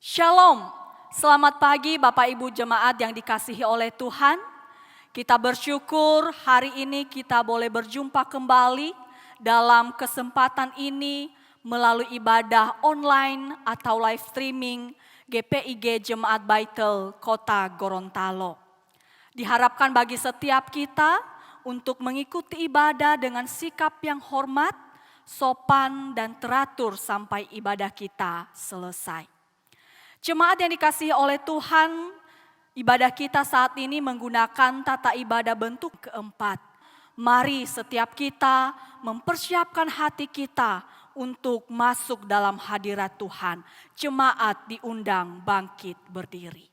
Shalom, selamat pagi Bapak Ibu Jemaat yang dikasihi oleh Tuhan. Kita bersyukur hari ini kita boleh berjumpa kembali dalam kesempatan ini melalui ibadah online atau live streaming GPIG Jemaat Baitul Kota Gorontalo. Diharapkan bagi setiap kita untuk mengikuti ibadah dengan sikap yang hormat, sopan dan teratur sampai ibadah kita selesai. Jemaat yang dikasihi oleh Tuhan, ibadah kita saat ini menggunakan tata ibadah bentuk keempat. Mari setiap kita mempersiapkan hati kita untuk masuk dalam hadirat Tuhan. Jemaat diundang bangkit berdiri.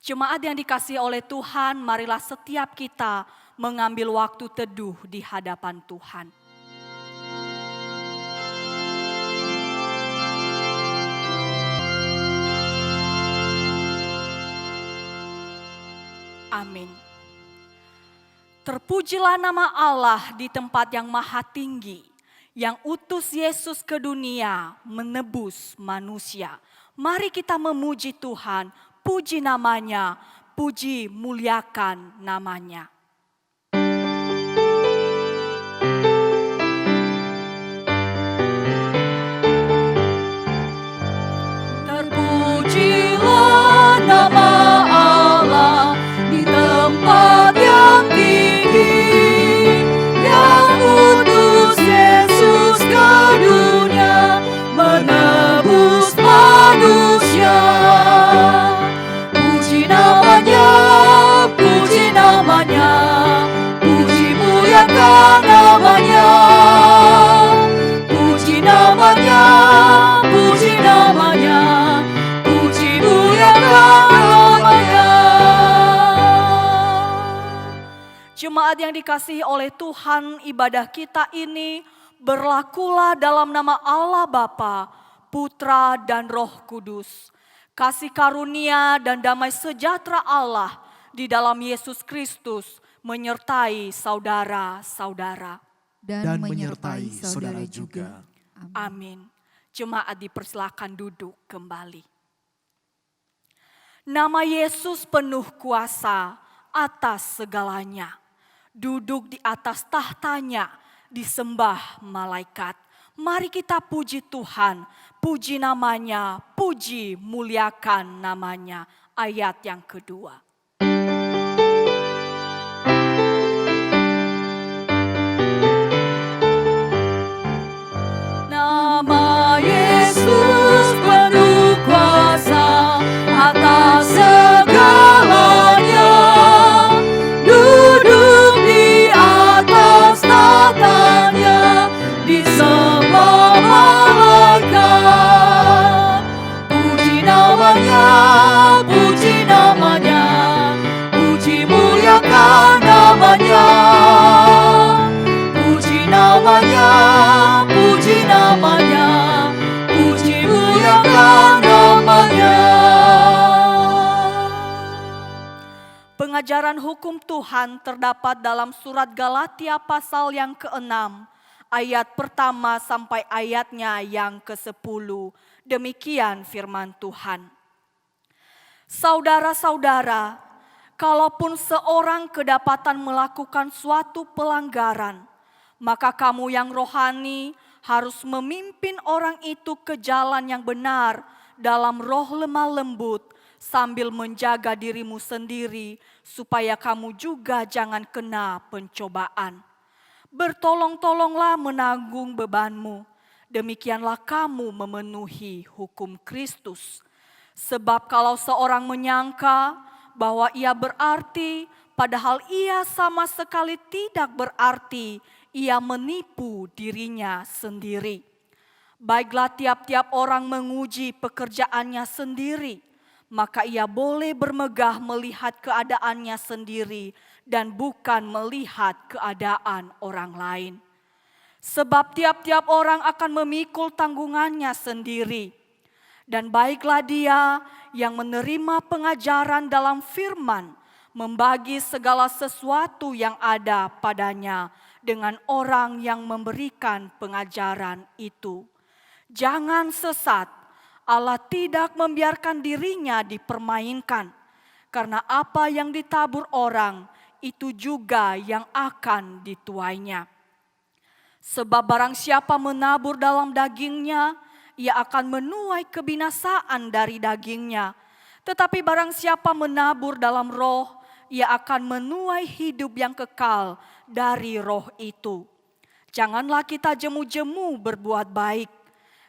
Jemaat yang dikasihi oleh Tuhan, marilah setiap kita mengambil waktu teduh di hadapan Tuhan. Amin. Terpujilah nama Allah di tempat yang maha tinggi, yang utus Yesus ke dunia menebus manusia. Mari kita memuji Tuhan, puji namanya, puji muliakan namanya. Terpujilah nama Allah di tempat yang tinggi, yang utus Yesus ke dunia menebus manusia. Puji namanya, puji muliakan namanya. Puji namanya, puji namanya, puji muliakan namanya. Jemaat yang dikasihi oleh Tuhan, ibadah kita ini berlakulah dalam nama Allah Bapa, Putra dan Roh Kudus. Kasih karunia dan damai sejahtera Allah di dalam Yesus Kristus menyertai saudara-saudara. Dan menyertai saudara juga. Amin. Jemaat dipersilakan duduk kembali. Nama Yesus penuh kuasa atas segalanya. Duduk di atas tahtanya disembah malaikat. Mari kita puji Tuhan, puji namanya, puji muliakan namanya. Ayat yang kedua. Nama Yesus penuh kuasa atas segalanya. Duduk di atas tahtanya disembah malaikat. Puji namanya, puji namanya, puji muliakan namanya. Puji namanya, puji namanya, puji muliakan namanya. Pengajaran hukum Tuhan terdapat dalam surat Galatia pasal yang ke-6, ayat pertama sampai ayatnya yang ke-10. Demikian firman Tuhan. Saudara-saudara, kalaupun seorang kedapatan melakukan suatu pelanggaran, maka kamu yang rohani harus memimpin orang itu ke jalan yang benar dalam roh lemah lembut, sambil menjaga dirimu sendiri supaya kamu juga jangan kena pencobaan. Bertolong-tolonglah menanggung bebanmu, demikianlah kamu memenuhi hukum Kristus. Sebab kalau seorang menyangka bahwa ia berarti, padahal ia sama sekali tidak berarti, ia menipu dirinya sendiri. Baiklah tiap-tiap orang menguji pekerjaannya sendiri, maka ia boleh bermegah melihat keadaannya sendiri dan bukan melihat keadaan orang lain. Sebab tiap-tiap orang akan memikul tanggungannya sendiri. Dan baiklah dia yang menerima pengajaran dalam firman membagi segala sesuatu yang ada padanya dengan orang yang memberikan pengajaran itu. Jangan sesat, Allah tidak membiarkan dirinya dipermainkan, karena apa yang ditabur orang, itu juga yang akan dituainya. Sebab barang siapa menabur dalam dagingnya, ia akan menuai kebinasaan dari dagingnya. Tetapi barang siapa menabur dalam roh, ia akan menuai hidup yang kekal dari roh itu. Janganlah kita jemu-jemu berbuat baik,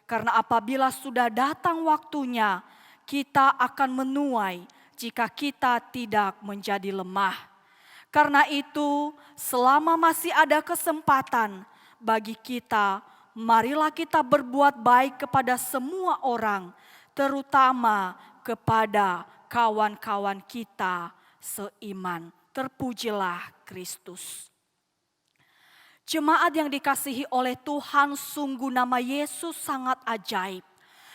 karena apabila sudah datang waktunya, kita akan menuai jika kita tidak menjadi lemah. Karena itu, selama masih ada kesempatan bagi kita, marilah kita berbuat baik kepada semua orang, terutama kepada kawan-kawan kita seiman. Terpujilah Kristus. Jemaat yang dikasihi oleh Tuhan, sungguh nama Yesus sangat ajaib.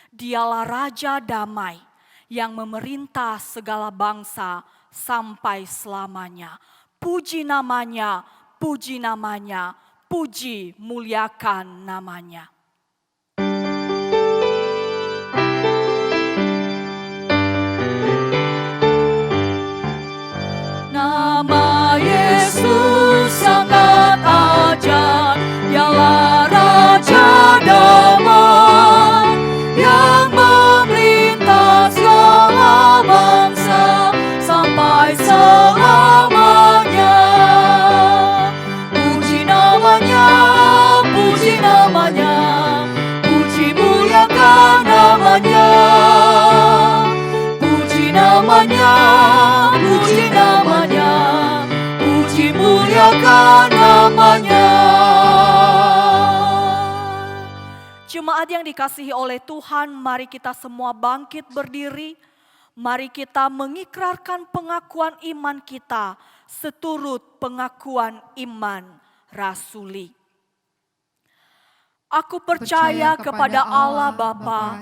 Dialah Raja Damai yang memerintah segala bangsa sampai selamanya. Puji namanya, puji namanya, puji muliakan namanya. Nama Yesus sangat ajaib, dialah Raja Damai yang memerintah segala bangsa sampai selamanya. Puji namanya, puji namanya, puji muliakan namanya. Puji namanya, puji namanya, puji muliakan namanya. Jemaat yang dikasihi oleh Tuhan, mari kita semua bangkit berdiri. Mari kita mengikrarkan pengakuan iman kita seturut pengakuan iman rasuli. Aku percaya kepada Allah Bapa,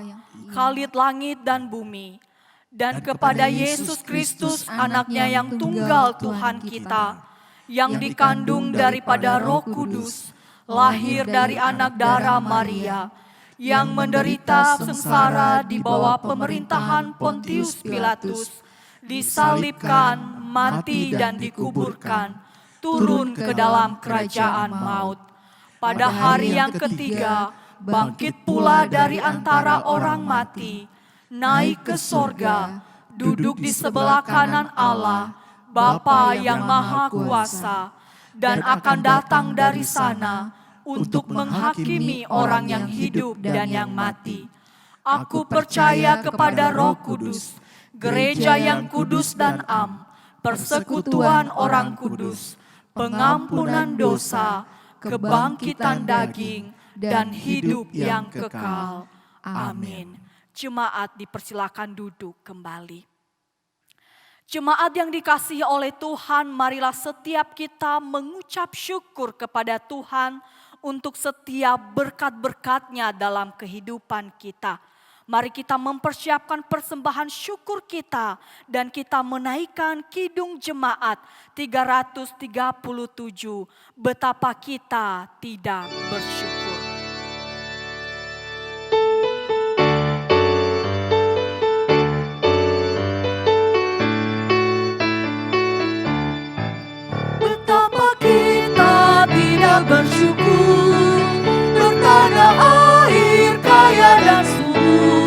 Khalid langit dan bumi, dan kepada Yesus Kristus anaknya yang tunggal Tuhan kita, yang dikandung daripada Roh Kudus, lahir dari anak darah Maria, yang menderita sengsara di bawah pemerintahan Pontius Pilatus, disalibkan, mati dan dikuburkan, turun ke dalam kerajaan maut. Pada hari yang ketiga, bangkit pula dari antara orang mati, naik ke sorga, duduk di sebelah kanan Allah, Bapa yang Maha Kuasa, dan akan datang dari sana untuk menghakimi orang yang hidup dan yang mati. Aku percaya kepada Roh Kudus, gereja yang kudus dan am, persekutuan orang kudus, pengampunan dosa, kebangkitan daging, dan hidup yang kekal. Amin. Jemaat dipersilakan duduk kembali. Jemaat yang dikasihi oleh Tuhan, marilah setiap kita mengucap syukur kepada Tuhan untuk setiap berkat-berkat-Nya dalam kehidupan kita. Mari kita mempersiapkan persembahan syukur kita dan kita menaikkan kidung jemaat 337. Betapa kita tidak bersyukur. Betapa kita tidak bersyukur, bertanah air kaya dan subur,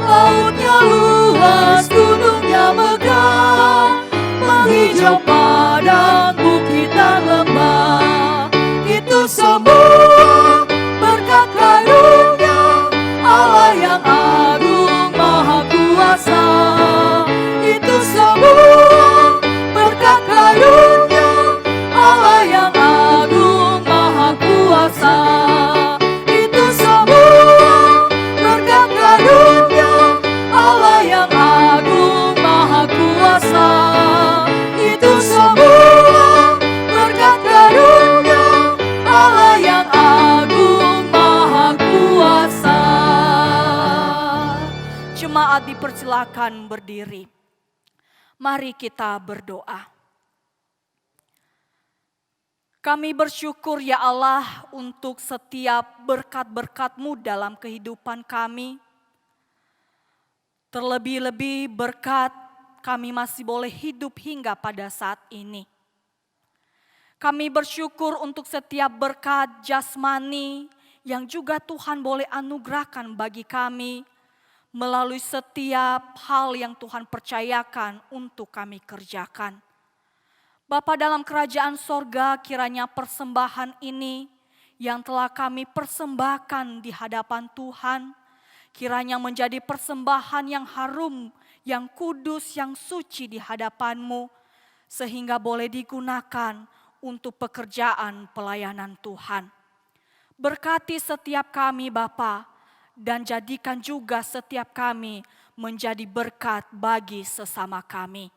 lautnya luas, gunungnya megah, menghijau padang, bukit dan lembah. Itu semua berkat karunia Allah yang agung maha kuasa. Itu semua berkat karunia Allah yang agung maha kuasa. Itu semua berkat karunia Allah yang agung maha kuasa. Itu semua berkat karunia Allah yang agung maha kuasa. Jemaat dipersilakan berdiri. Mari kita berdoa. Kami bersyukur ya Allah untuk setiap berkat-berkat-Mu dalam kehidupan kami. Terlebih-lebih berkat kami masih boleh hidup hingga pada saat ini. Kami bersyukur untuk setiap berkat jasmani yang juga Tuhan boleh anugerahkan bagi kami melalui setiap hal yang Tuhan percayakan untuk kami kerjakan. Bapa dalam kerajaan sorga, kiranya persembahan ini yang telah kami persembahkan di hadapan Tuhan, kiranya menjadi persembahan yang harum, yang kudus, yang suci di hadapan-Mu, sehingga boleh digunakan untuk pekerjaan pelayanan Tuhan. Berkati setiap kami Bapa, dan jadikan juga setiap kami menjadi berkat bagi sesama kami.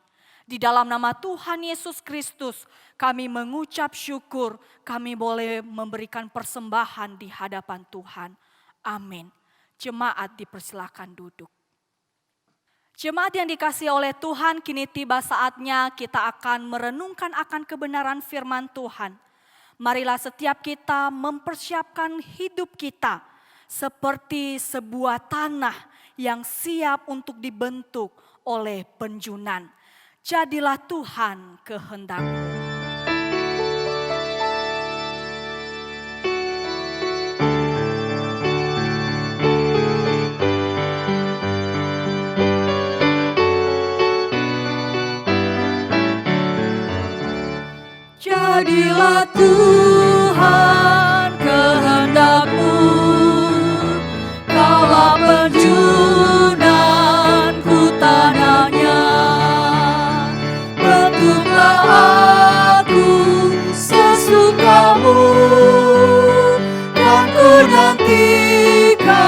Di dalam nama Tuhan Yesus Kristus kami mengucap syukur, kami boleh memberikan persembahan di hadapan Tuhan. Amin. Jemaat dipersilakan duduk. Jemaat yang dikasihi oleh Tuhan, kini tiba saatnya kita akan merenungkan akan kebenaran firman Tuhan. Marilah setiap kita mempersiapkan hidup kita seperti sebuah tanah yang siap untuk dibentuk oleh penjunan. Jadilah Tuhan kehendak-Mu. Jadilah Tuhan kehendak-Mu, Kaulah penjunanku tanahnya. Bentuklah aku sesuka-Mu, kan ku nantikan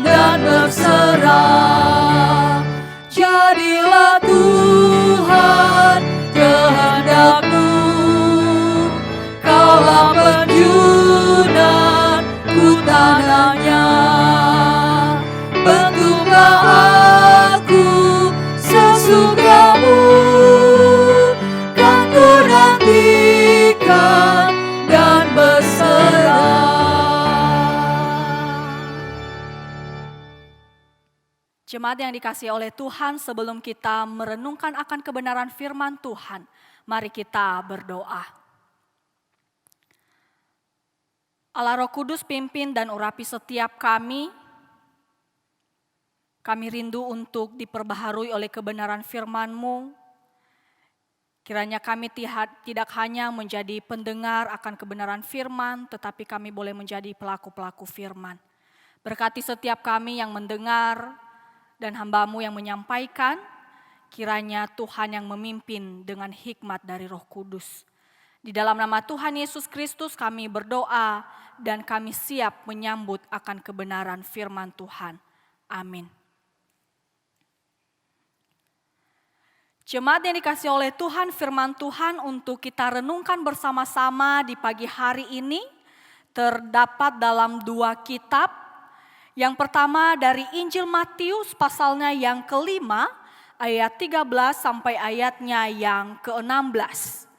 dan berserah. Jadilah Tuhan kehendak-Mu, Kaulah penjunanku tanahnya. Bentuklah aku sesuka-Mu, kan ku nantikan dan berserah. Jemaat yang dikasihi oleh Tuhan, sebelum kita merenungkan akan kebenaran firman Tuhan, mari kita berdoa. Allah Roh Kudus pimpin dan urapi setiap kami. Kami rindu untuk diperbaharui oleh kebenaran firman-Mu. Kiranya kami tidak hanya menjadi pendengar akan kebenaran firman, tetapi kami boleh menjadi pelaku-pelaku firman. Berkati setiap kami yang mendengar dan hamba-Mu yang menyampaikan, kiranya Tuhan yang memimpin dengan hikmat dari Roh Kudus. Di dalam nama Tuhan Yesus Kristus kami berdoa dan kami siap menyambut akan kebenaran firman Tuhan. Amin. Jemaat yang dikasihi oleh Tuhan, firman Tuhan untuk kita renungkan bersama-sama di pagi hari ini terdapat dalam 2 kitab. Yang pertama dari Injil Matius pasalnya yang ke-5 ayat 13 sampai ayatnya yang ke-16.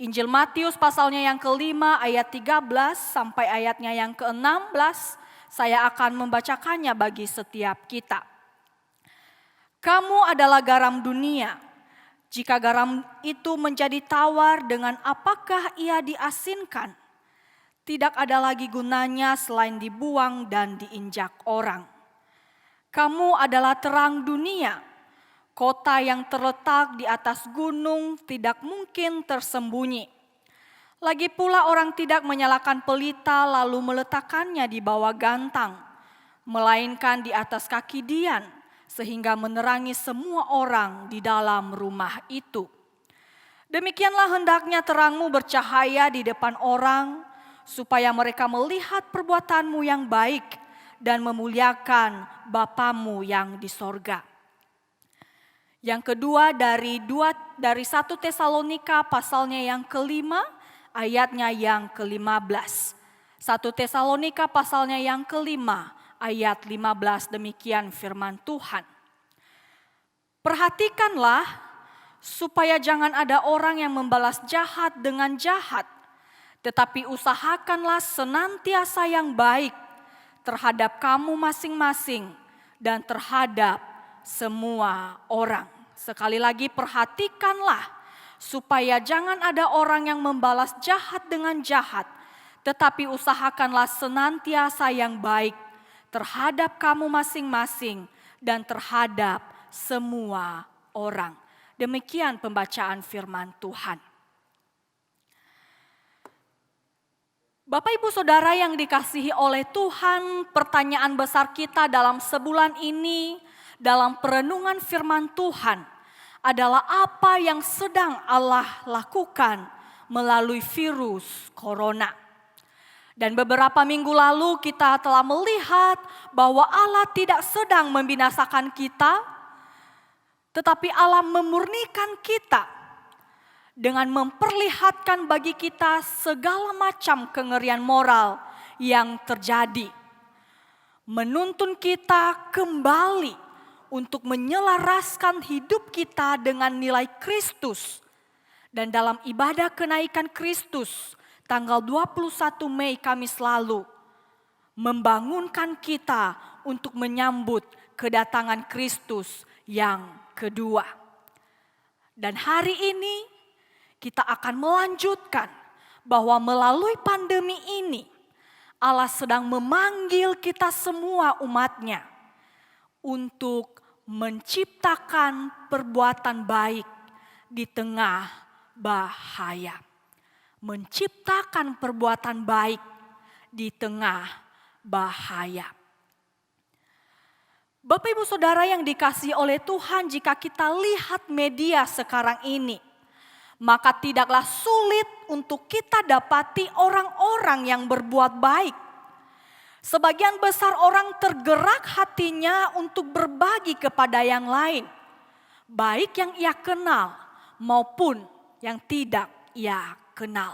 Injil Matius pasalnya yang ke-5 ayat 13 sampai ayatnya yang ke-16, saya akan membacakannya bagi setiap kita. Kamu adalah garam dunia. Jika garam itu menjadi tawar, dengan apakah ia diasinkan? Tidak ada lagi gunanya selain dibuang dan diinjak orang. Kamu adalah terang dunia. Kota yang terletak di atas gunung tidak mungkin tersembunyi. Lagi pula orang tidak menyalakan pelita lalu meletakkannya di bawah gantang, melainkan di atas kaki dian, sehingga menerangi semua orang di dalam rumah itu. Demikianlah hendaknya terangmu bercahaya di depan orang, supaya mereka melihat perbuatanmu yang baik dan memuliakan Bapamu yang di sorga. Yang kedua dari 1 Tesalonika pasalnya yang ke-5 ayatnya yang ke-15. 1 Tesalonika pasalnya yang ke-5 ayat 15, demikian firman Tuhan. Perhatikanlah supaya jangan ada orang yang membalas jahat dengan jahat, tetapi usahakanlah senantiasa yang baik terhadap kamu masing-masing dan terhadap semua orang. Sekali lagi perhatikanlah supaya jangan ada orang yang membalas jahat dengan jahat, tetapi usahakanlah senantiasa yang baik terhadap kamu masing-masing dan terhadap semua orang. Demikian pembacaan firman Tuhan. Bapak Ibu Saudara yang dikasihi oleh Tuhan, pertanyaan besar kita dalam sebulan ini dalam perenungan firman Tuhan adalah apa yang sedang Allah lakukan melalui virus corona. Dan beberapa minggu lalu kita telah melihat bahwa Allah tidak sedang membinasakan kita, tetapi Allah memurnikan kita dengan memperlihatkan bagi kita segala macam kengerian moral yang terjadi. Menuntun kita kembali untuk menyelaraskan hidup kita dengan nilai Kristus. Dan dalam ibadah kenaikan Kristus tanggal 21 Mei Kamis lalu, membangunkan kita untuk menyambut kedatangan Kristus yang kedua. Dan hari ini kita akan melanjutkan bahwa melalui pandemi ini Allah sedang memanggil kita semua umatnya untuk menciptakan perbuatan baik di tengah bahaya. Menciptakan perbuatan baik di tengah bahaya. Bapak Ibu Saudara yang dikasihi oleh Tuhan, jika kita lihat media sekarang ini, maka tidaklah sulit untuk kita dapati orang-orang yang berbuat baik. Sebagian besar orang tergerak hatinya untuk berbagi kepada yang lain, baik yang ia kenal maupun yang tidak ia kenal,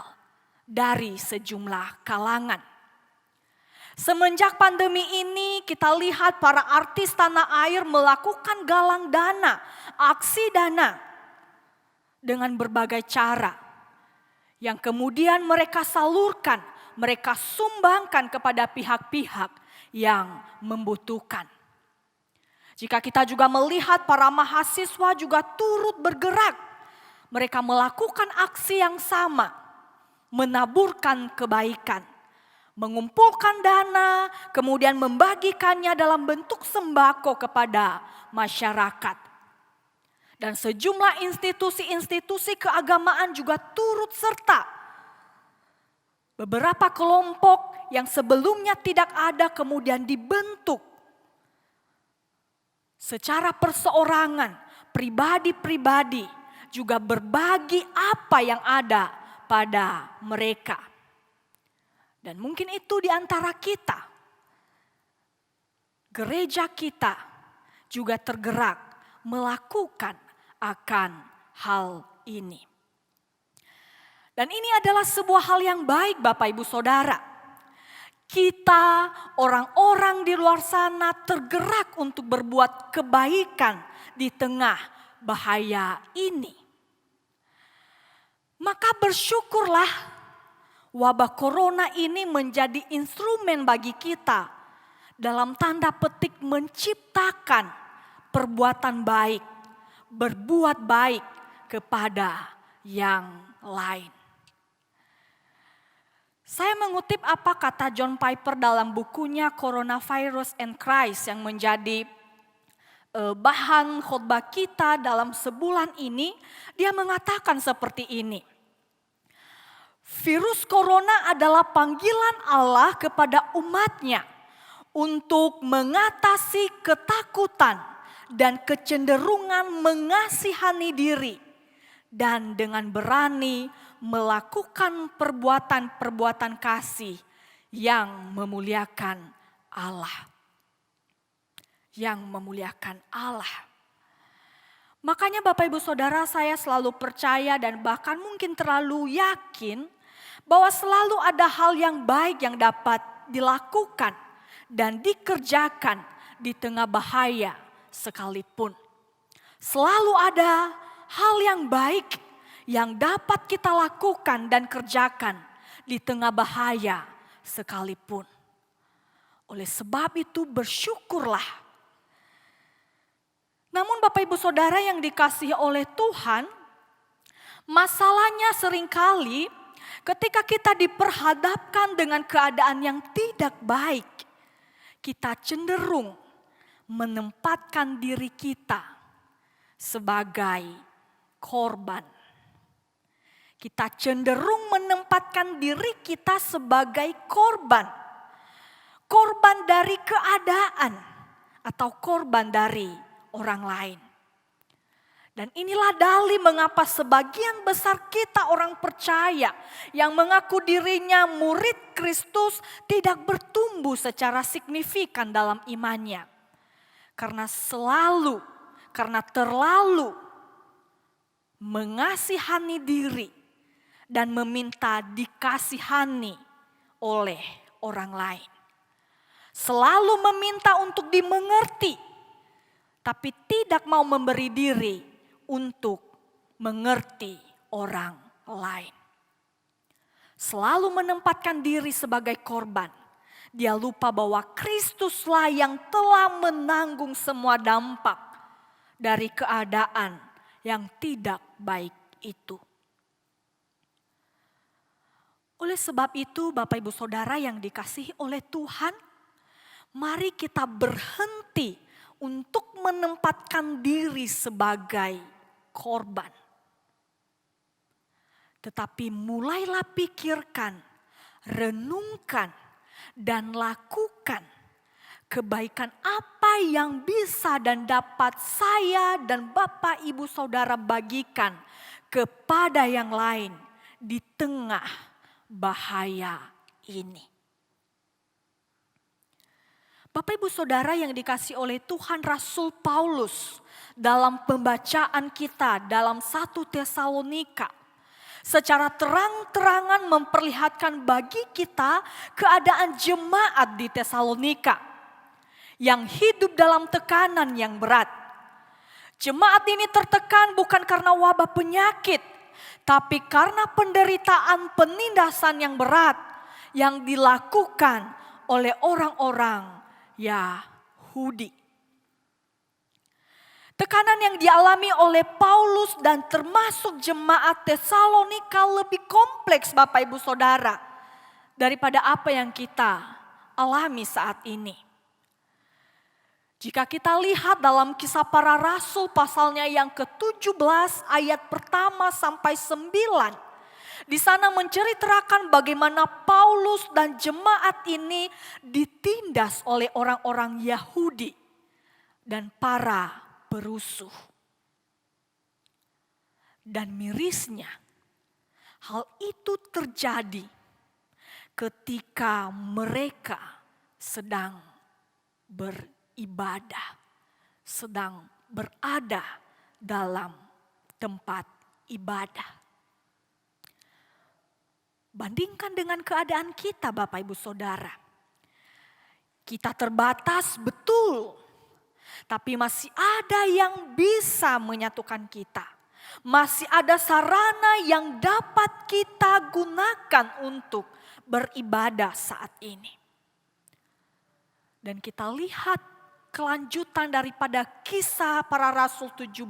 dari sejumlah kalangan. Semenjak pandemi ini kita lihat para artis tanah air melakukan galang dana, aksi dana dengan berbagai cara yang kemudian mereka salurkan, mereka sumbangkan kepada pihak-pihak yang membutuhkan. Jika kita juga melihat para mahasiswa juga turut bergerak, mereka melakukan aksi yang sama, menaburkan kebaikan. Mengumpulkan dana, kemudian membagikannya dalam bentuk sembako kepada masyarakat. Dan sejumlah institusi-institusi keagamaan juga turut serta. Beberapa kelompok yang sebelumnya tidak ada kemudian dibentuk secara perseorangan, pribadi-pribadi juga berbagi apa yang ada pada mereka. Dan mungkin itu di antara kita. Gereja kita juga tergerak melakukan akan hal ini. Dan ini adalah sebuah hal yang baik Bapak Ibu Saudara. Kita orang-orang di luar sana tergerak untuk berbuat kebaikan di tengah bahaya ini. Maka bersyukurlah wabah corona ini menjadi instrumen bagi kita dalam tanda petik menciptakan perbuatan baik, berbuat baik kepada yang lain. Saya mengutip apa kata John Piper dalam bukunya Coronavirus and Christ yang menjadi bahan khotbah kita dalam sebulan ini. Dia mengatakan seperti ini. Virus corona adalah panggilan Allah kepada umatnya untuk mengatasi ketakutan dan kecenderungan mengasihani diri dan dengan berani melakukan perbuatan-perbuatan kasih yang memuliakan Allah. Yang memuliakan Allah. Makanya Bapak Ibu Saudara, saya selalu percaya dan bahkan mungkin terlalu yakin bahwa selalu ada hal yang baik yang dapat dilakukan dan dikerjakan di tengah bahaya sekalipun. Selalu ada hal yang baik yang dapat kita lakukan dan kerjakan di tengah bahaya sekalipun. Oleh sebab itu bersyukurlah. Namun Bapak Ibu Saudara yang dikasihi oleh Tuhan, masalahnya seringkali ketika kita diperhadapkan dengan keadaan yang tidak baik, kita cenderung menempatkan diri kita sebagai korban. Kita cenderung menempatkan diri kita sebagai korban. Korban dari keadaan atau korban dari orang lain. Dan inilah dalih mengapa sebagian besar kita orang percaya yang mengaku dirinya murid Kristus tidak bertumbuh secara signifikan dalam imannya. Karena terlalu mengasihani diri dan meminta dikasihani oleh orang lain. Selalu meminta untuk dimengerti, tapi tidak mau memberi diri untuk mengerti orang lain. Selalu menempatkan diri sebagai korban. Dia lupa bahwa Kristuslah yang telah menanggung semua dampak dari keadaan yang tidak baik itu. Oleh sebab itu Bapak Ibu Saudara yang dikasihi oleh Tuhan, mari kita berhenti untuk menempatkan diri sebagai korban. Tetapi mulailah pikirkan, renungkan, dan lakukan kebaikan apa yang bisa dan dapat saya dan Bapak Ibu Saudara bagikan kepada yang lain di tengah bahaya ini. Bapak Ibu Saudara yang dikasihi oleh Tuhan, Rasul Paulus dalam pembacaan kita dalam 1 Tesalonika secara terang-terangan memperlihatkan bagi kita keadaan jemaat di Tesalonika yang hidup dalam tekanan yang berat. Jemaat ini tertekan bukan karena wabah penyakit, tapi karena penderitaan penindasan yang berat yang dilakukan oleh orang-orang Yahudi. Tekanan yang dialami oleh Paulus dan termasuk jemaat Tesalonika lebih kompleks Bapak Ibu Saudara daripada apa yang kita alami saat ini. Jika kita lihat dalam Kisah Para Rasul pasalnya yang ke-17 ayat pertama sampai 9. Di sana menceritakan bagaimana Paulus dan jemaat ini ditindas oleh orang-orang Yahudi dan para perusuh. Dan mirisnya hal itu terjadi ketika mereka sedang beribadah, sedang berada dalam tempat ibadah. Bandingkan dengan keadaan kita Bapak Ibu Saudara. Kita terbatas betul, tapi masih ada yang bisa menyatukan kita. Masih ada sarana yang dapat kita gunakan untuk beribadah saat ini. Dan kita lihat kelanjutan daripada Kisah Para Rasul 17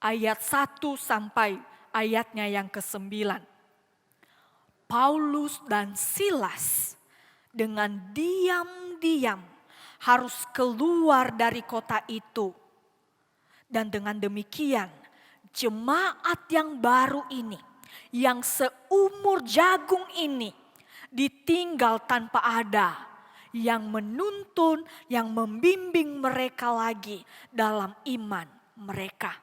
ayat 1 sampai ayatnya yang ke-9. Paulus dan Silas dengan diam-diam harus keluar dari kota itu. Dan dengan demikian jemaat yang baru ini, yang seumur jagung ini ditinggal tanpa ada yang menuntun, yang membimbing mereka lagi dalam iman mereka.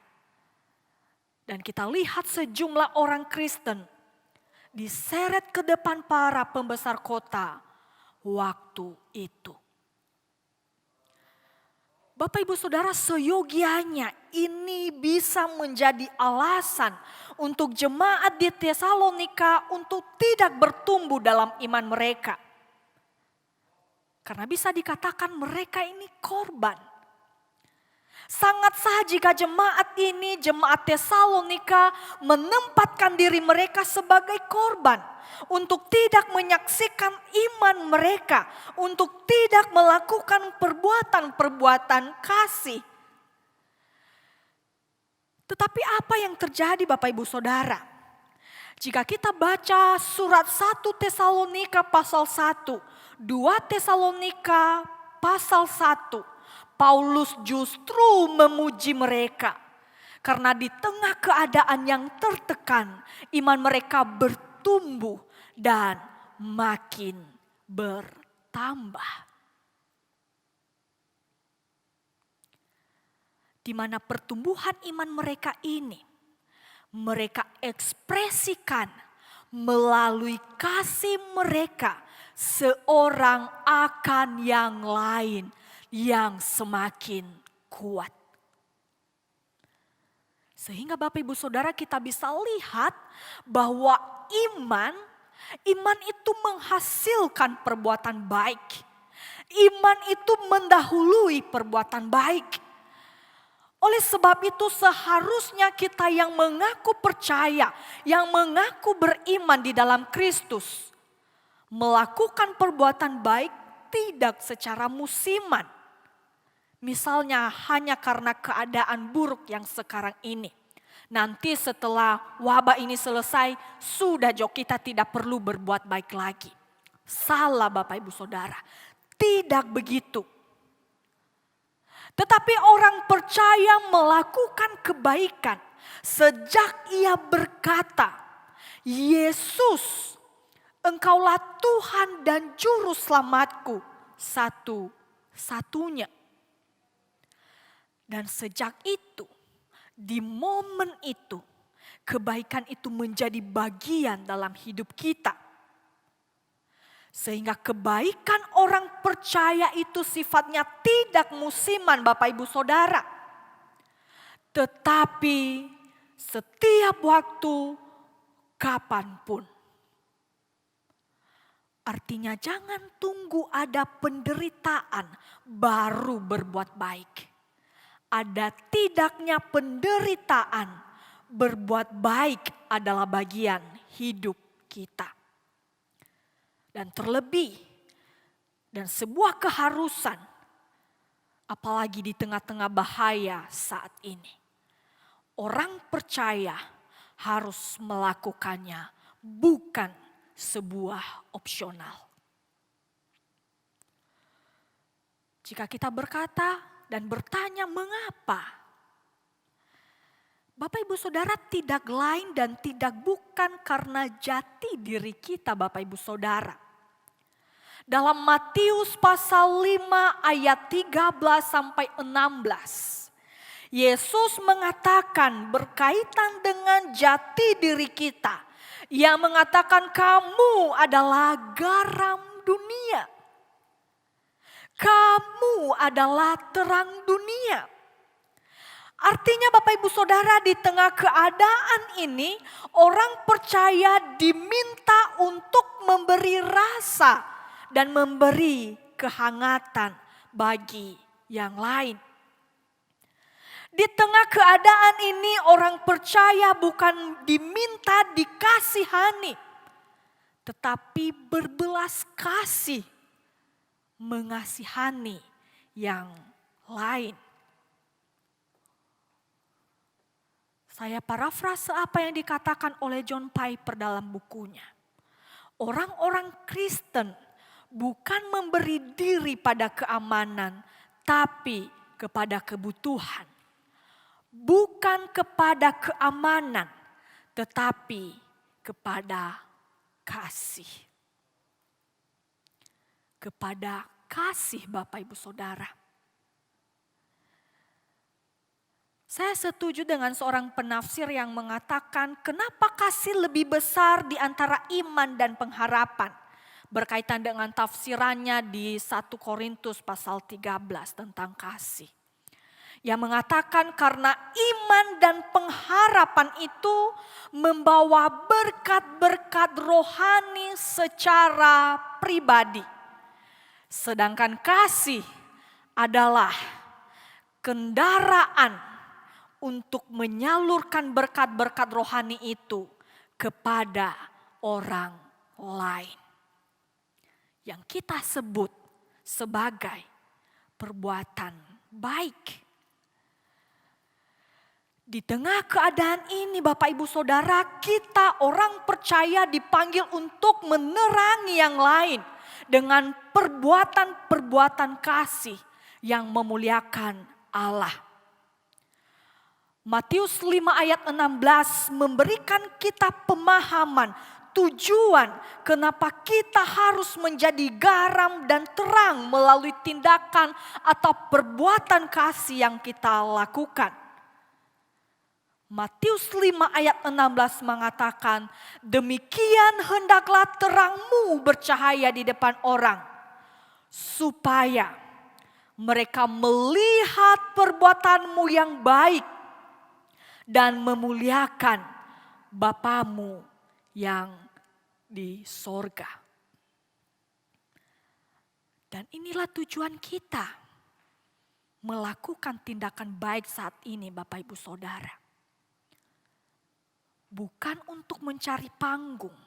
Dan kita lihat sejumlah orang Kristen diseret ke depan para pembesar kota waktu itu. Bapak Ibu Saudara, seyogianya ini bisa menjadi alasan untuk jemaat di Tesalonika untuk tidak bertumbuh dalam iman mereka. Karena bisa dikatakan mereka ini korban. Sangat sah jika jemaat ini, jemaat Tesalonika, menempatkan diri mereka sebagai korban untuk tidak menyaksikan iman mereka, untuk tidak melakukan perbuatan-perbuatan kasih. Tetapi apa yang terjadi Bapak Ibu Saudara? Jika kita baca surat 1 Tesalonika pasal 1, 2 Tesalonika pasal 1, Paulus justru memuji mereka. Karena di tengah keadaan yang tertekan, iman mereka bertumbuh dan makin bertambah. Di mana pertumbuhan iman mereka ini, mereka ekspresikan melalui kasih mereka seorang akan yang lain yang semakin kuat. Sehingga Bapak Ibu Saudara kita bisa lihat bahwa iman itu menghasilkan perbuatan baik. Iman itu mendahului perbuatan baik. Oleh sebab itu seharusnya kita yang mengaku percaya, yang mengaku beriman di dalam Kristus, melakukan perbuatan baik tidak secara musiman. Misalnya hanya karena keadaan buruk yang sekarang ini. Nanti setelah wabah ini selesai, sudah kita tidak perlu berbuat baik lagi. Salah Bapak Ibu Saudara, tidak begitu. Tetapi orang percaya melakukan kebaikan sejak ia berkata, Yesus, Engkaulah Tuhan dan Juru Selamatku satu-satunya. Dan sejak itu, di momen itu, kebaikan itu menjadi bagian dalam hidup kita. Sehingga kebaikan orang percaya itu sifatnya tidak musiman Bapak Ibu Saudara. Tetapi setiap waktu, kapanpun. Artinya jangan tunggu ada penderitaan baru berbuat baik. Ada tidaknya penderitaan, berbuat baik adalah bagian hidup kita. Dan terlebih, dan sebuah keharusan, apalagi di tengah-tengah bahaya saat ini. Orang percaya harus melakukannya, bukan sebuah opsional. Jika kita berkata dan bertanya mengapa, Bapak Ibu Saudara, tidak lain dan tidak bukan karena jati diri kita Bapak Ibu Saudara. Dalam Matius pasal 5 ayat 13 sampai 16. Yesus mengatakan berkaitan dengan jati diri kita. Yang mengatakan kamu adalah garam dunia. Kamu adalah terang dunia. Artinya Bapak Ibu Saudara, di tengah keadaan ini orang percaya diminta untuk memberi rasa dan memberi kehangatan bagi yang lain. Di tengah keadaan ini orang percaya bukan diminta dikasihani, tetapi berbelas kasih, mengasihani yang lain. Saya parafrase apa yang dikatakan oleh John Piper dalam bukunya. Orang-orang Kristen bukan memberi diri pada keamanan, tapi kepada kebutuhan. Bukan kepada keamanan, tetapi kepada kasih. Kepada kasih Bapak Ibu Saudara. Saya setuju dengan seorang penafsir yang mengatakan kenapa kasih lebih besar di antara iman dan pengharapan. Berkaitan dengan tafsirannya di 1 Korintus pasal 13 tentang kasih. Yang mengatakan karena iman dan pengharapan itu membawa berkat-berkat rohani secara pribadi. Sedangkan kasih adalah kendaraan untuk menyalurkan berkat-berkat rohani itu kepada orang lain. Yang kita sebut sebagai perbuatan baik. Di tengah keadaan ini Bapak Ibu Saudara, kita orang percaya dipanggil untuk menerangi yang lain dengan perbuatan-perbuatan kasih yang memuliakan Allah. Matius 5 ayat 16 memberikan kita pemahaman tujuan kenapa kita harus menjadi garam dan terang melalui tindakan atau perbuatan kasih yang kita lakukan. Matius 5 ayat 16 mengatakan, demikian hendaklah terangmu bercahaya di depan orang, supaya mereka melihat perbuatanmu yang baik dan memuliakan Bapamu yang di sorga. Dan inilah tujuan kita melakukan tindakan baik saat ini Bapak Ibu Saudara. Bukan untuk mencari panggung,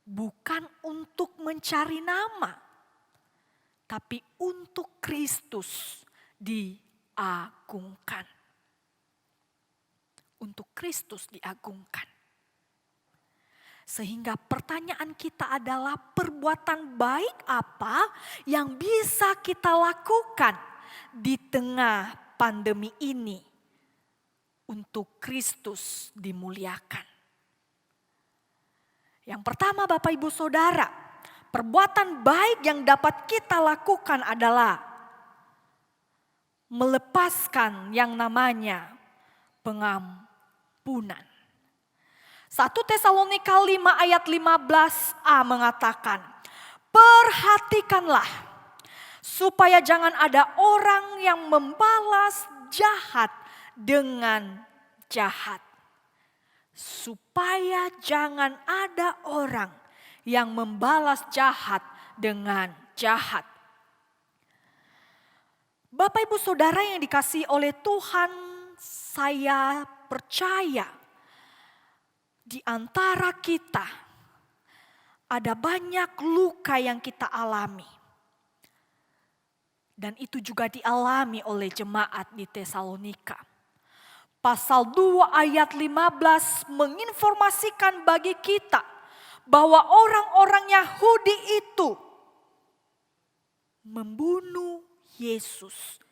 bukan untuk mencari nama, tapi untuk Kristus diagungkan. Untuk Kristus diagungkan. Sehingga pertanyaan kita adalah perbuatan baik apa yang bisa kita lakukan di tengah pandemi ini untuk Kristus dimuliakan. Yang pertama Bapak Ibu Saudara, perbuatan baik yang dapat kita lakukan adalah melepaskan yang namanya pengampunan. 1 Tesalonika 5 ayat 15a mengatakan, perhatikanlah supaya jangan ada orang yang membalas jahat dengan jahat. Supaya jangan ada orang yang membalas jahat dengan jahat. Bapak Ibu Saudara yang dikasihi oleh Tuhan, saya percaya di antara kita ada banyak luka yang kita alami. Dan itu juga dialami oleh jemaat di Tesalonika. Pasal 2 ayat 15 menginformasikan bagi kita bahwa orang-orang Yahudi itu membunuh Yesus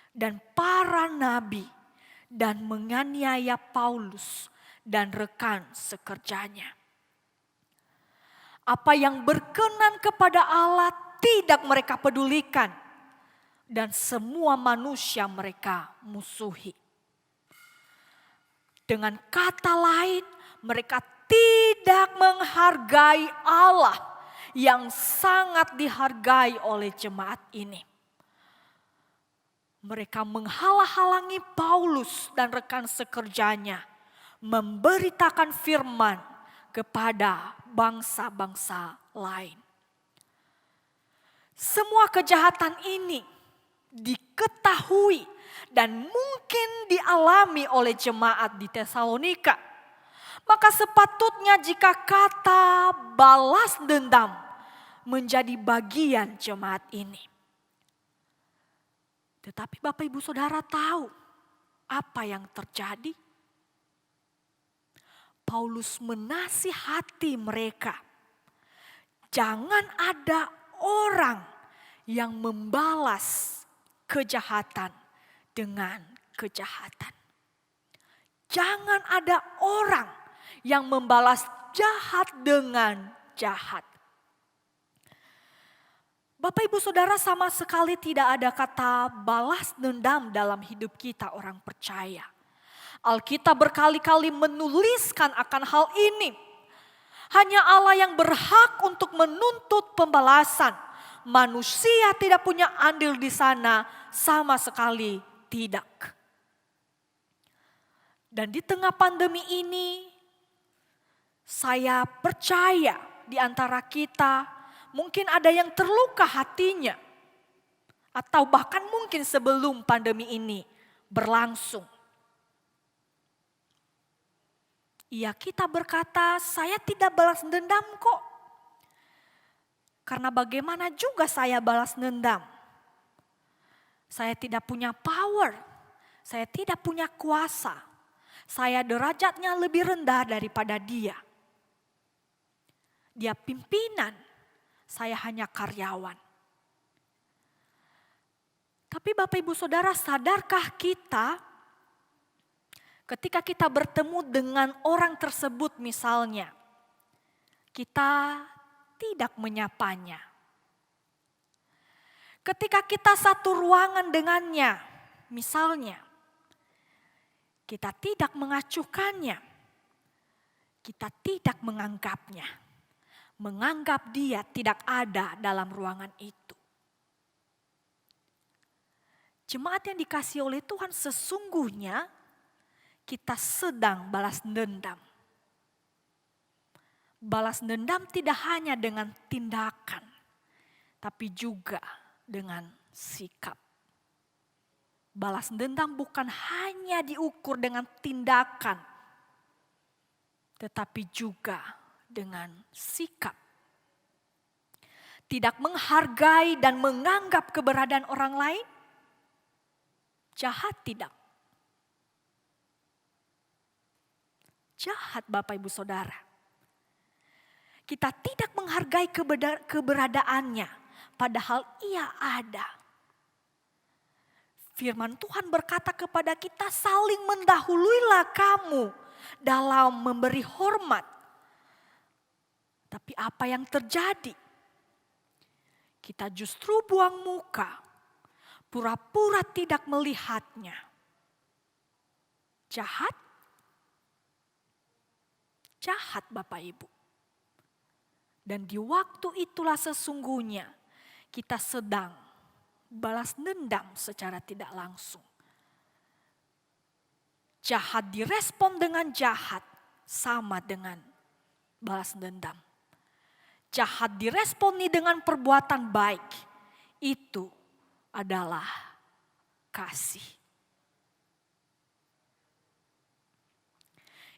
dan para nabi dan menganiaya Paulus dan rekan sekerjanya. Apa yang berkenan kepada Allah tidak mereka pedulikan dan semua manusia mereka musuhi. Dengan kata lain, mereka tidak menghargai Allah yang sangat dihargai oleh jemaat ini. Mereka menghalang-halangi Paulus dan rekan sekerjanya memberitakan firman kepada bangsa-bangsa lain. Semua kejahatan ini diketahui dan mungkin dialami oleh jemaat di Tesalonika. Maka sepatutnya jika kata balas dendam menjadi bagian jemaat ini. Tetapi Bapak Ibu Saudara tahu apa yang terjadi? Paulus menasihati mereka. Jangan ada orang yang membalas kejahatan dengan kejahatan. Jangan ada orang yang membalas jahat dengan jahat. Bapak Ibu Saudara, sama sekali tidak ada kata balas dendam dalam hidup kita orang percaya. Alkitab berkali-kali menuliskan akan hal ini. Hanya Allah yang berhak untuk menuntut pembalasan. Manusia tidak punya andil di sana, sama sekali tidak. Dan di tengah pandemi ini, saya percaya di antara kita mungkin ada yang terluka hatinya. Atau bahkan mungkin sebelum pandemi ini berlangsung. Ya, kita berkata, saya tidak balas dendam kok. Karena bagaimana juga saya balas dendam? Saya tidak punya power, saya tidak punya kuasa. Saya derajatnya lebih rendah daripada dia. Dia pimpinan, saya hanya karyawan. Tapi Bapak Ibu Saudara, sadarkah kita ketika kita bertemu dengan orang tersebut misalnya, kita tidak menyapanya. Ketika kita satu ruangan dengannya, misalnya, kita tidak mengacuhkannya, kita tidak menganggapnya, menganggap dia tidak ada dalam ruangan itu. Jemaat yang dikasihi oleh Tuhan, sesungguhnya kita sedang balas dendam. Balas dendam tidak hanya dengan tindakan, tapi juga dengan sikap. Balas dendam bukan hanya diukur dengan tindakan, tetapi juga dengan sikap. Tidak menghargai dan menganggap keberadaan orang lain, jahat tidak. Jahat Bapak Ibu Saudara. Kita tidak menghargai keberadaannya, padahal ia ada. Firman Tuhan berkata kepada kita, saling mendahuluilah kamu dalam memberi hormat. Tapi apa yang terjadi? Kita justru buang muka, pura-pura tidak melihatnya. Jahat? Jahat Bapak Ibu. Dan di waktu itulah sesungguhnya kita sedang balas dendam secara tidak langsung. Jahat direspon dengan jahat sama dengan balas dendam. Jahat diresponi dengan perbuatan baik, itu adalah kasih.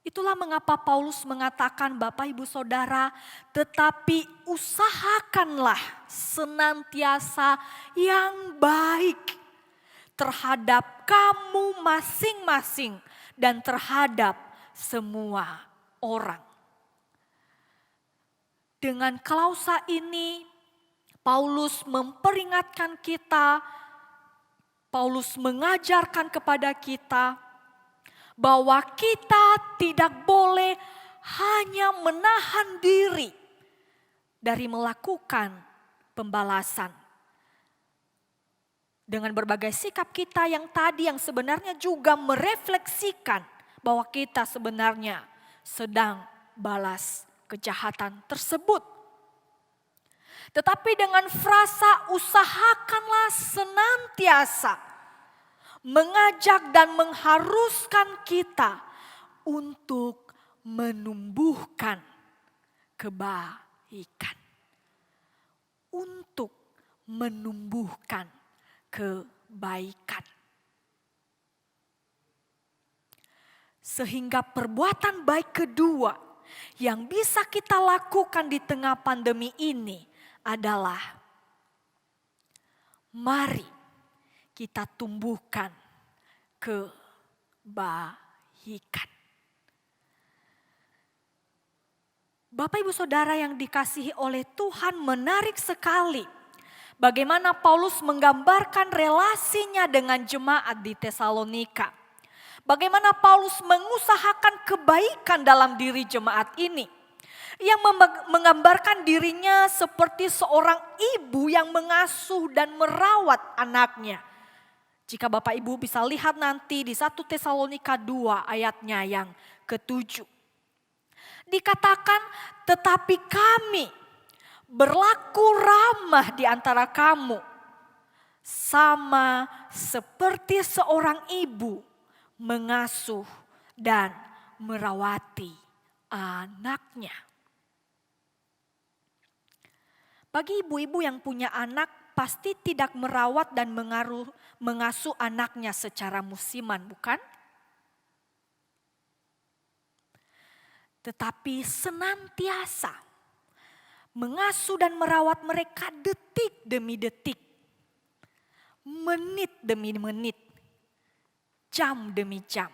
Itulah mengapa Paulus mengatakan, Bapak Ibu Saudara, tetapi usahakanlah senantiasa yang baik terhadap kamu masing-masing dan terhadap semua orang. Dengan klausa ini, Paulus memperingatkan kita, Paulus mengajarkan kepada kita, bahwa kita tidak boleh hanya menahan diri dari melakukan pembalasan. Dengan berbagai sikap kita yang tadi yang sebenarnya juga merefleksikan bahwa kita sebenarnya sedang balas kejahatan tersebut. Tetapi dengan frasa usahakanlah senantiasa, mengajak dan mengharuskan kita untuk menumbuhkan kebaikan. Untuk menumbuhkan kebaikan. Sehingga perbuatan baik kedua yang bisa kita lakukan di tengah pandemi ini adalah mari kita tumbuhkan kebaikan. Bapak Ibu Saudara yang dikasihi oleh Tuhan, menarik sekali bagaimana Paulus menggambarkan relasinya dengan jemaat di Tesalonika. Bagaimana Paulus mengusahakan kebaikan dalam diri jemaat ini. Ia menggambarkan dirinya seperti seorang ibu yang mengasuh dan merawat anaknya. Jika Bapak Ibu bisa lihat nanti di 1 Tesalonika 2 ayatnya yang ke-7. Dikatakan, tetapi kami berlaku ramah di antara kamu, sama seperti seorang ibu mengasuh dan merawati anaknya. Bagi ibu-ibu yang punya anak, pasti tidak merawat dan mengasuh anaknya secara musiman, bukan? Tetapi senantiasa mengasuh dan merawat mereka detik demi detik, menit demi menit, jam demi jam.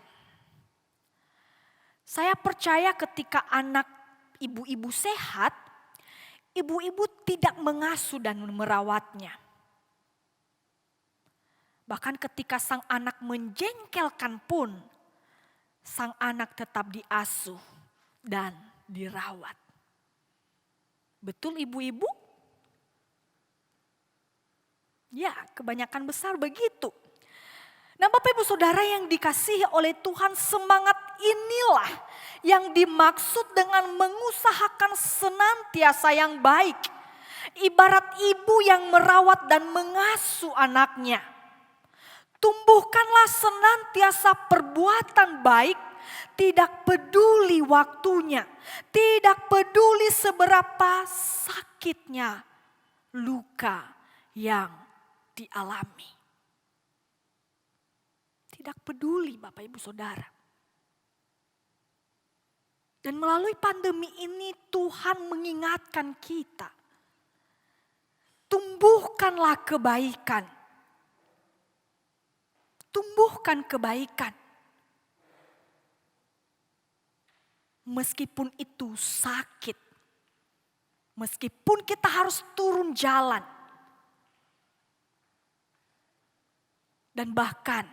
Saya percaya ketika anak ibu-ibu sehat, ibu-ibu tidak mengasuh dan merawatnya. Bahkan ketika sang anak menjengkelkan pun, sang anak tetap diasuh dan dirawat. Betul ibu-ibu? Ya, kebanyakan besar begitu. Nah, Bapak Ibu Saudara yang dikasihi oleh Tuhan, semangat inilah yang dimaksud dengan mengusahakan senantiasa yang baik. Ibarat ibu yang merawat dan mengasuh anaknya. Tumbuhkanlah senantiasa perbuatan baik, tidak peduli waktunya, tidak peduli seberapa sakitnya luka yang dialami. Tidak peduli Bapak Ibu Saudara. Dan melalui pandemi ini Tuhan mengingatkan kita. Tumbuhkanlah kebaikan. Tumbuhkan kebaikan. Meskipun itu sakit. Meskipun kita harus turun jalan. Dan bahkan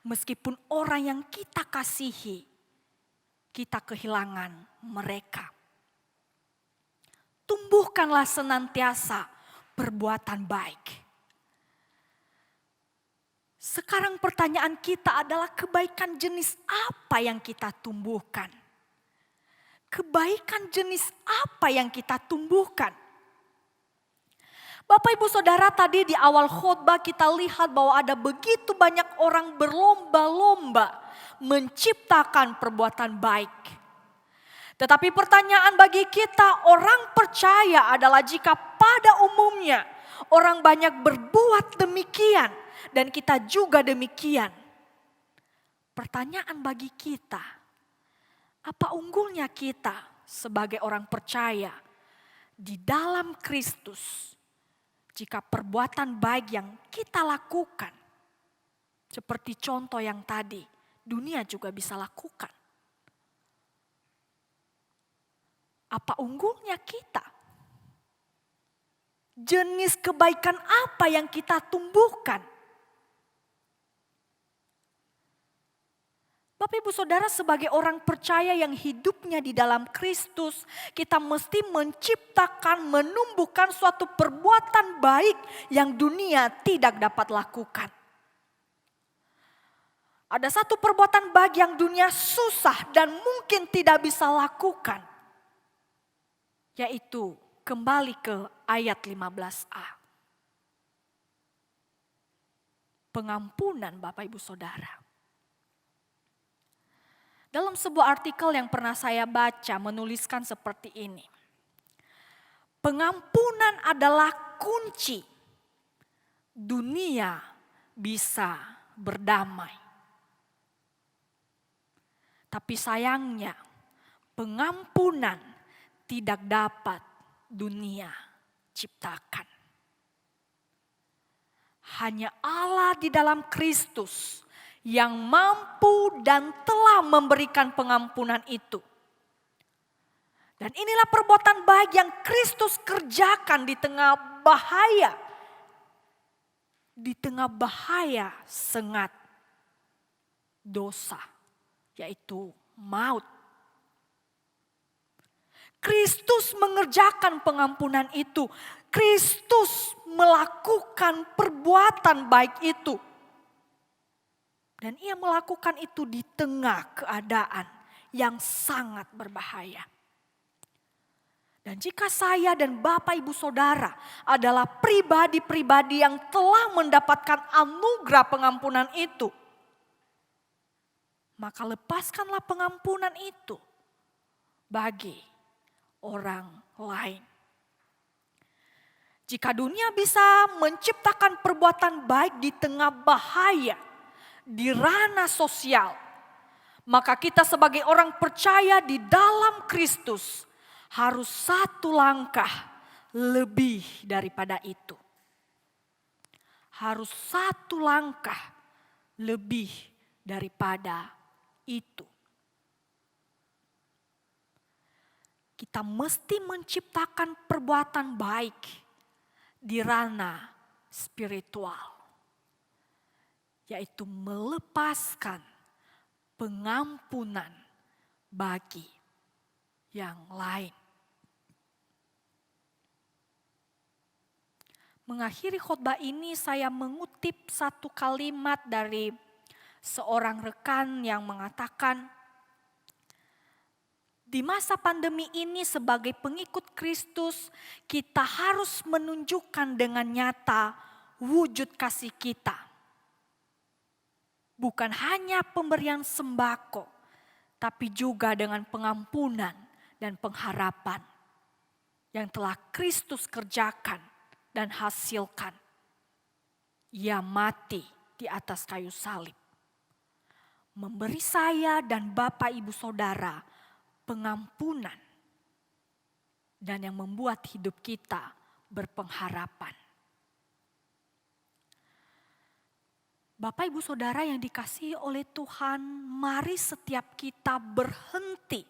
meskipun orang yang kita kasihi, kita kehilangan mereka. Tumbuhkanlah senantiasa perbuatan baik. Sekarang pertanyaan kita adalah kebaikan jenis apa yang kita tumbuhkan? Kebaikan jenis apa yang kita tumbuhkan? Bapak Ibu Saudara, tadi di awal khotbah kita lihat bahwa ada begitu banyak orang berlomba-lomba menciptakan perbuatan baik. Tetapi pertanyaan bagi kita, orang percaya adalah jika pada umumnya orang banyak berbuat demikian dan kita juga demikian. Pertanyaan bagi kita, apa unggulnya kita sebagai orang percaya di dalam Kristus jika perbuatan baik yang kita lakukan seperti contoh yang tadi dunia juga bisa lakukan. Apa unggulnya kita? Jenis kebaikan apa yang kita tumbuhkan? Bapak Ibu Saudara, sebagai orang percaya yang hidupnya di dalam Kristus, kita mesti menciptakan, menumbuhkan suatu perbuatan baik yang dunia tidak dapat lakukan. Ada satu perbuatan baik yang dunia susah dan mungkin tidak bisa lakukan. Yaitu kembali ke ayat 15a. Pengampunan Bapak Ibu Saudara. Dalam sebuah artikel yang pernah saya baca menuliskan seperti ini. Pengampunan adalah kunci dunia bisa berdamai. Tapi sayangnya pengampunan tidak dapat dunia ciptakan. Hanya Allah di dalam Kristus yang mampu dan telah memberikan pengampunan itu. Dan inilah perbuatan baik yang Kristus kerjakan di tengah bahaya. Di tengah bahaya sengat dosa, yaitu maut. Kristus mengerjakan pengampunan itu. Kristus melakukan perbuatan baik itu. Dan ia melakukan itu di tengah keadaan yang sangat berbahaya. Dan jika saya dan Bapak Ibu Saudara adalah pribadi-pribadi yang telah mendapatkan anugerah pengampunan itu, maka lepaskanlah pengampunan itu bagi orang lain. Jika dunia bisa menciptakan perbuatan baik di tengah bahaya, di ranah sosial, maka kita sebagai orang percaya di dalam Kristus harus satu langkah lebih daripada itu. Harus satu langkah lebih daripada itu. Kita mesti menciptakan perbuatan baik di ranah spiritual, yaitu melepaskan pengampunan bagi yang lain. Mengakhiri khotbah ini saya mengutip satu kalimat dari seorang rekan yang mengatakan, di masa pandemi ini sebagai pengikut Kristus, kita harus menunjukkan dengan nyata wujud kasih kita. Bukan hanya pemberian sembako, tapi juga dengan pengampunan dan pengharapan yang telah Kristus kerjakan dan hasilkan. Ia mati di atas kayu salib, memberi saya dan Bapak Ibu Saudara pengampunan dan yang membuat hidup kita berpengharapan. Bapak Ibu Saudara yang dikasihi oleh Tuhan, mari setiap kita berhenti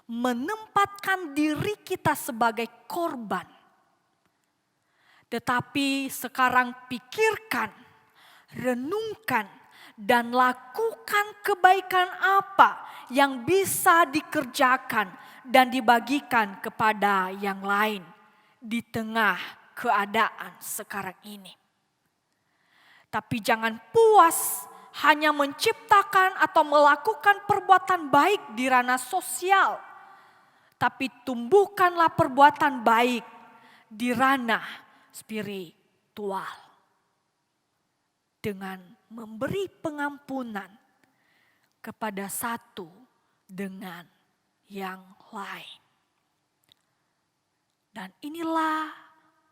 menempatkan diri kita sebagai korban. Tetapi sekarang pikirkan, renungkan, dan lakukan kebaikan apa yang bisa dikerjakan dan dibagikan kepada yang lain di tengah keadaan sekarang ini. Tapi jangan puas hanya menciptakan atau melakukan perbuatan baik di ranah sosial, tapi tumbuhkanlah perbuatan baik di ranah spiritual dengan memberi pengampunan kepada satu dengan yang lain. Dan inilah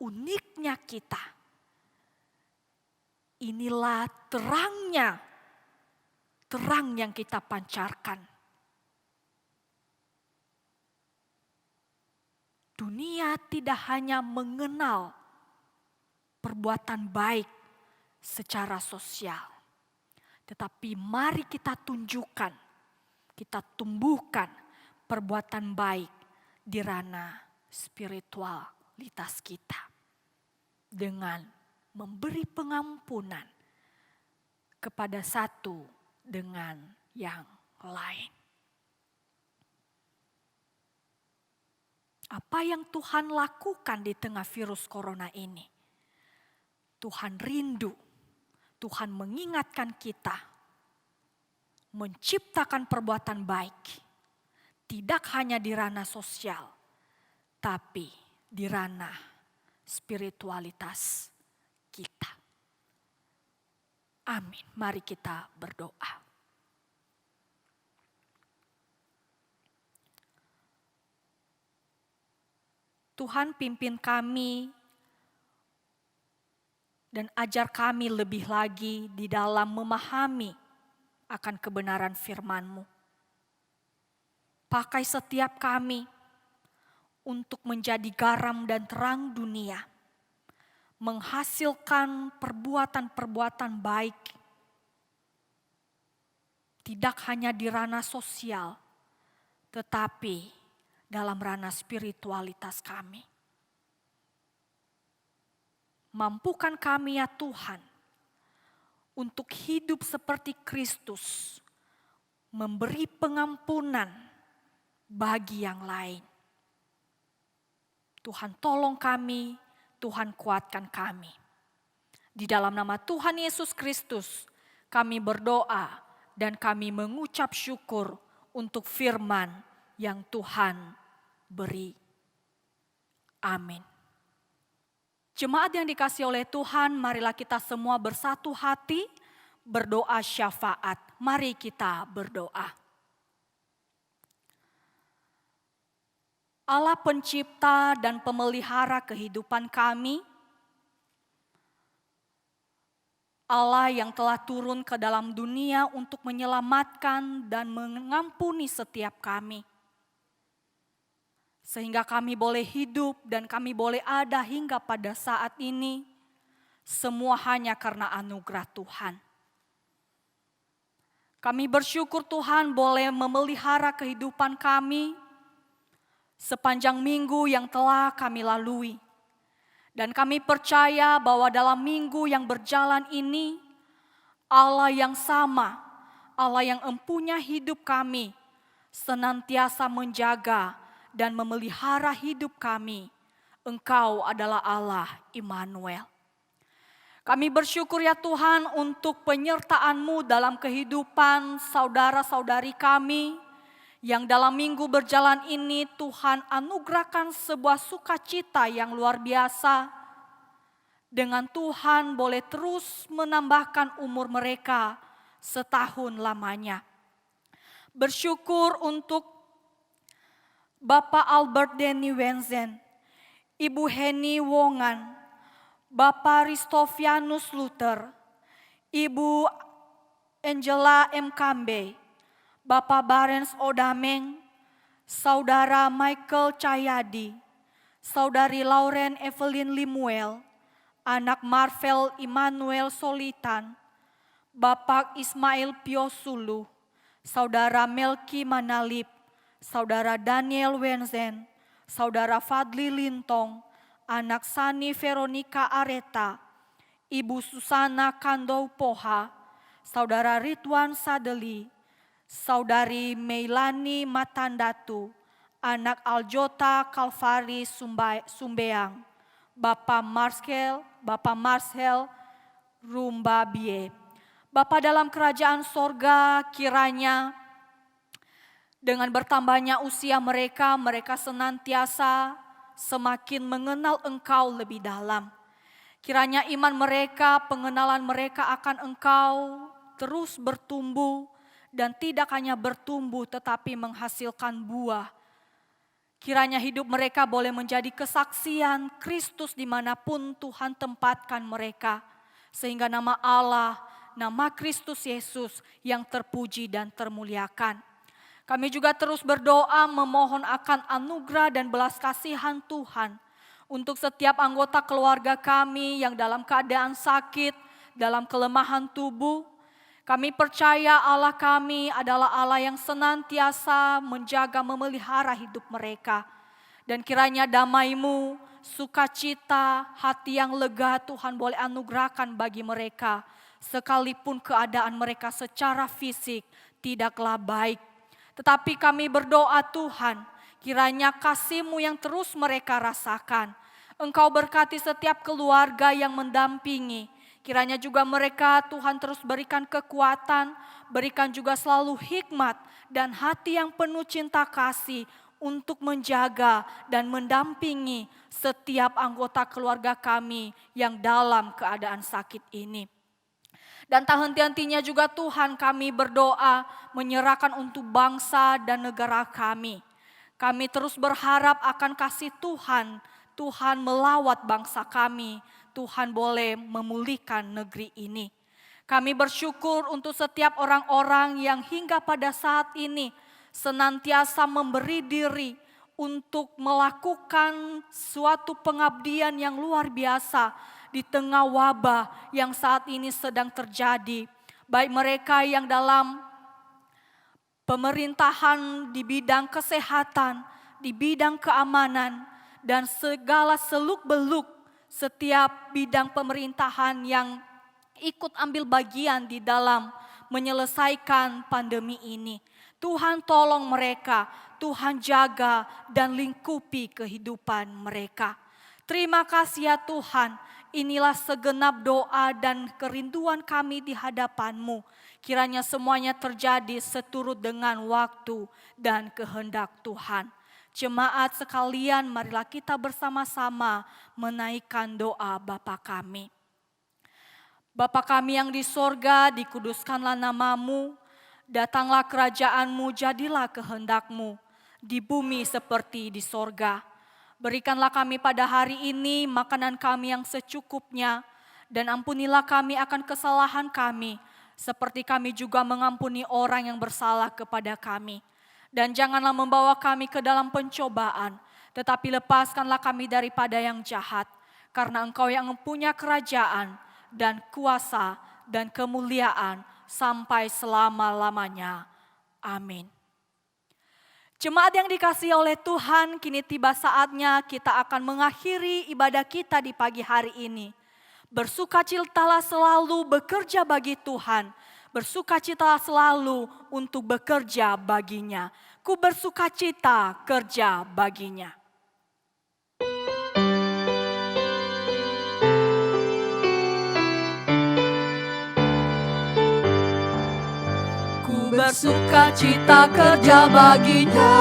uniknya kita. Inilah terangnya, terang yang kita pancarkan. Dunia tidak hanya mengenal perbuatan baik secara sosial, tetapi mari kita tunjukkan, kita tumbuhkan perbuatan baik di ranah spiritualitas kita dengan memberi pengampunan kepada satu dengan yang lain. Apa yang Tuhan lakukan di tengah virus corona ini? Tuhan rindu, Tuhan mengingatkan kita menciptakan perbuatan baik. Tidak hanya di ranah sosial, tapi di ranah spiritualitas kita. Amin. Mari kita berdoa. Tuhan, pimpin kami dan ajar kami lebih lagi di dalam memahami akan kebenaran firman-Mu. Pakai setiap kami untuk menjadi garam dan terang dunia, menghasilkan perbuatan-perbuatan baik, tidak hanya di ranah sosial, tetapi dalam ranah spiritualitas kami. Mampukan kami ya Tuhan, untuk hidup seperti Kristus, memberi pengampunan bagi yang lain. Tuhan tolong kami, Tuhan kuatkan kami. Di dalam nama Tuhan Yesus Kristus, kami berdoa dan kami mengucap syukur untuk firman yang Tuhan beri. Amin. Jemaat yang dikasihi oleh Tuhan, marilah kita semua bersatu hati berdoa syafaat. Mari kita berdoa. Allah pencipta dan pemelihara kehidupan kami, Allah yang telah turun ke dalam dunia untuk menyelamatkan dan mengampuni setiap kami. Sehingga kami boleh hidup dan kami boleh ada hingga pada saat ini. Semua hanya karena anugerah Tuhan. Kami bersyukur Tuhan boleh memelihara kehidupan kami sepanjang minggu yang telah kami lalui. Dan kami percaya bahwa dalam minggu yang berjalan ini, Allah yang sama, Allah yang empunya hidup kami, senantiasa menjaga dan memelihara hidup kami. Engkau adalah Allah Immanuel. Kami bersyukur ya Tuhan untuk penyertaan-Mu dalam kehidupan saudara-saudari kami yang dalam minggu berjalan ini Tuhan anugerahkan sebuah sukacita yang luar biasa. Dengan Tuhan boleh terus menambahkan umur mereka setahun lamanya. Bersyukur untuk Bapak Albert Denny Wenzen, Ibu Heni Wongan, Bapak Ristovianus Luther, Ibu Angela M. Kambe, Bapak Barens Odameng, Saudara Michael Cahyadi, Saudari Lauren Evelyn Limuel, anak Marvel Immanuel Solitan, Bapak Ismail Piosulu, Saudara Melki Manalip, Saudara Daniel Wenzen, Saudara Fadli Lintong, anak Sani Veronica Areta, Ibu Susana Kandou Poha, Saudara Ridwan Sadeli, Saudari Meilani Matandatu, anak Aljota Kalvari Sumbeang, Bapak Marcel Rumbabie. Bapak dalam kerajaan sorga, kiranya dengan bertambahnya usia mereka, mereka senantiasa semakin mengenal Engkau lebih dalam. Kiranya iman mereka, pengenalan mereka akan Engkau terus bertumbuh dan tidak hanya bertumbuh tetapi menghasilkan buah. Kiranya hidup mereka boleh menjadi kesaksian Kristus dimanapun Tuhan tempatkan mereka. Sehingga nama Allah, nama Kristus Yesus yang terpuji dan termuliakan. Kami juga terus berdoa memohon akan anugerah dan belas kasihan Tuhan untuk setiap anggota keluarga kami yang dalam keadaan sakit, dalam kelemahan tubuh. Kami percaya Allah kami adalah Allah yang senantiasa menjaga memelihara hidup mereka. Dan kiranya damai-Mu, sukacita, hati yang lega Tuhan boleh anugerahkan bagi mereka. Sekalipun keadaan mereka secara fisik tidaklah baik. Tetapi kami berdoa Tuhan, kiranya kasih-Mu yang terus mereka rasakan. Engkau berkati setiap keluarga yang mendampingi. Kiranya juga mereka Tuhan terus berikan kekuatan, berikan juga selalu hikmat dan hati yang penuh cinta kasih untuk menjaga dan mendampingi setiap anggota keluarga kami yang dalam keadaan sakit ini. Dan tak henti-hentinya juga Tuhan kami berdoa menyerahkan untuk bangsa dan negara kami. Kami terus berharap akan kasih Tuhan. Tuhan melawat bangsa kami. Tuhan boleh memulihkan negeri ini. Kami bersyukur untuk setiap orang-orang yang hingga pada saat ini senantiasa memberi diri untuk melakukan suatu pengabdian yang luar biasa di tengah wabah yang saat ini sedang terjadi. Baik mereka yang dalam pemerintahan di bidang kesehatan, di bidang keamanan, dan segala seluk-beluk setiap bidang pemerintahan yang ikut ambil bagian di dalam menyelesaikan pandemi ini. Tuhan tolong mereka, Tuhan jaga dan lingkupi kehidupan mereka. Terima kasih ya Tuhan. Inilah segenap doa dan kerinduan kami di hadapan-Mu. Kiranya semuanya terjadi seturut dengan waktu dan kehendak Tuhan. Jemaat sekalian, marilah kita bersama-sama menaikkan doa Bapa kami. Bapa kami yang di sorga, dikuduskanlah nama-Mu, datanglah kerajaan-Mu, jadilah kehendak-Mu, di bumi seperti di sorga. Berikanlah kami pada hari ini makanan kami yang secukupnya, Dan ampunilah kami akan kesalahan kami, seperti kami juga mengampuni orang yang bersalah kepada kami. Dan janganlah membawa kami ke dalam pencobaan, tetapi lepaskanlah kami daripada yang jahat. Karena Engkau yang mempunyai kerajaan dan kuasa dan kemuliaan sampai selama-lamanya. Amin. Jemaat yang dikasihi oleh Tuhan, kini tiba saatnya kita akan mengakhiri ibadah kita di pagi hari ini. Bersukacitalah selalu bekerja bagi Tuhan. Bersukacitalah selalu untuk bekerja baginya. Ku bersukacita kerja baginya. Ku bersukacita kerja baginya.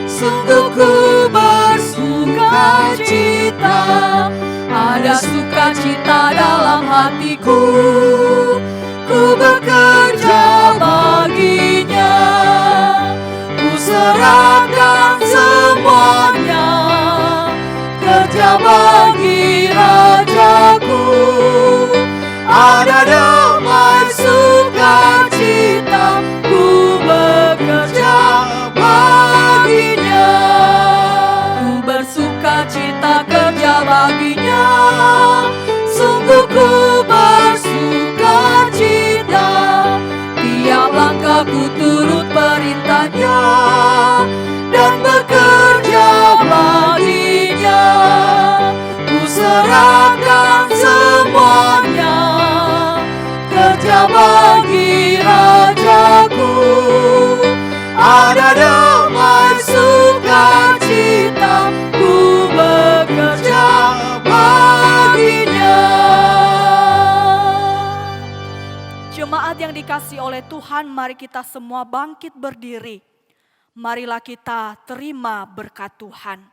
Sungguh ku bersukacita. Ada sukacita dalam hatiku, ku bekerja baginya. Ku serahkan semuanya, kerja bagi Rajaku. Ada damai sukacita, ku bekerja baginya. Ku bersukacita kerja baginya. Sungguh ku bersukacita, tiap langkahku turut perintahnya dan bekerja baginya. Ku serahkan semuanya, kerja bagi Rajaku. Ada damai sukacita, ku bekerja baginya. Jemaat yang dikasihi oleh Tuhan, mari kita semua bangkit berdiri. Marilah kita terima berkat Tuhan.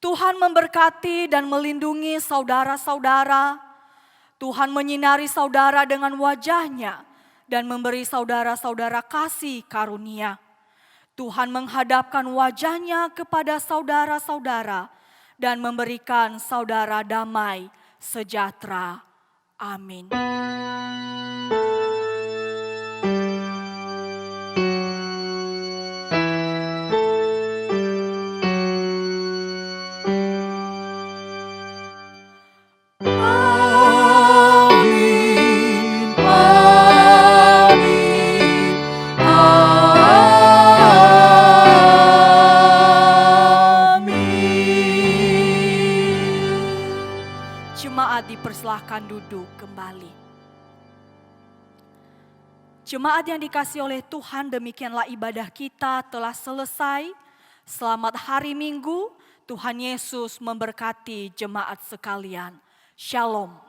Tuhan memberkati dan melindungi saudara-saudara. Tuhan menyinari saudara dengan wajah-Nya dan memberi saudara-saudara kasih karunia. Tuhan menghadapkan wajah-Nya kepada saudara-saudara dan memberikan saudara damai sejahtera. Amin. Dipersilahkan duduk kembali. Jemaat yang dikasihi oleh Tuhan, demikianlah ibadah kita telah selesai. Selamat hari Minggu, Tuhan Yesus memberkati jemaat sekalian. Shalom.